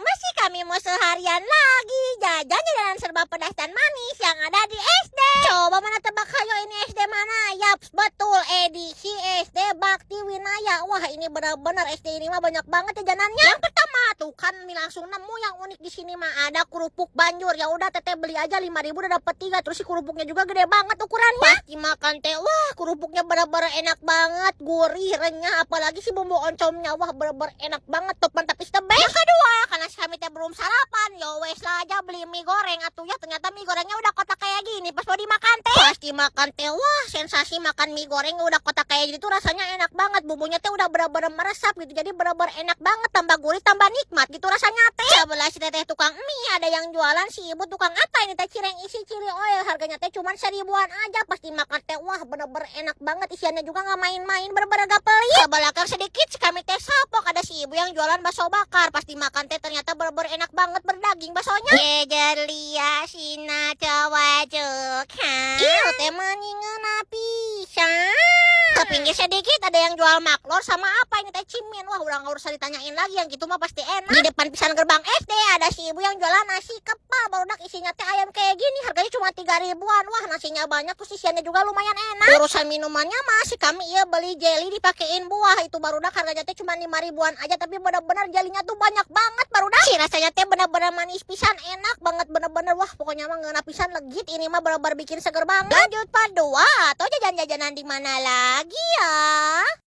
masih kami mau seharian lagi jajan-jajanan serba pedas dan manis yang ada di SD. Coba mana tebak hayo ini SD mana? Yaps, betul, edisi SD Bakti Winaya. Wah, ini benar-benar SD ini mah banyak banget jajanannya. Yang pertama tuh kan langsung nemu yang unik di sini mah ada kerupuk banjur. Ya udah teteh beli aja 5.000 udah dapat 3. Terus si kerupuknya juga gede banget ukurannya. Pasti makan teh. Wah, kerupuknya benar-benar enak banget, gurih, renyah, apalagi si bumbu oncomnya. Wah, benar-benar enak banget, top mantap is the best. Yang kedua, karena kami teh belum sarapan, ya wes lah aja beli mie goreng. Atuh ya ternyata mie gorengnya udah kotak kayak gini. Pas mau dimakan teh, pasti makan teh. Wah, sensasi makan mie goreng udah kotak kayak gitu rasanya enak banget. Bumbunya teh udah benar-benar meresap gitu. Jadi benar-benar enak banget, tambah gurih, tambah nikmat gitu rasanya teh. Sebelah si teteh tukang mie ada yang jualan, si ibu tukang apa ini teh, cireng isi cili oil. Harganya teh cuma 1.000-an aja. Pasti makan teh, wah bener-bener enak banget. Isiannya juga nggak main-main, bener-bener gak pelit. Ke belakang sedikit kami teh sapok ada si ibu yang jualan bakso bakar. Pasti makan teh ternyata bener-bener enak banget, berdaging baksonya. Jejer lia sina coba cukha. Iyo teh maningan pisan. Ke pinggir sedikit ada yang jual maklor sama apa ini teh cimin. Wah, udah nggak usah ditanyain lagi, yang gitu mah pasti enak. Di depan pisan gerbang SD ada si ibu yang jualan nasi kepal barudak, isinya teh ayam kayak gini. Harganya cuma 3.000-an. Wah, nasinya banyak terus isiannya juga lumayan enak. Urusan minumannya masih kami beli jelly dipakein buah. Itu barudak harganya teh cuma 5.000-an aja, tapi benar-benar jelinya tuh banyak banget barudak. Si rasanya teh benar-benar manis pisan, enak banget benar-benar. Wah, pokoknya mah ngeuna pisan legit ini mah benar-benar bikin seger banget. Lanjut part 2 atau jajan-jajanan di mana lagi ya?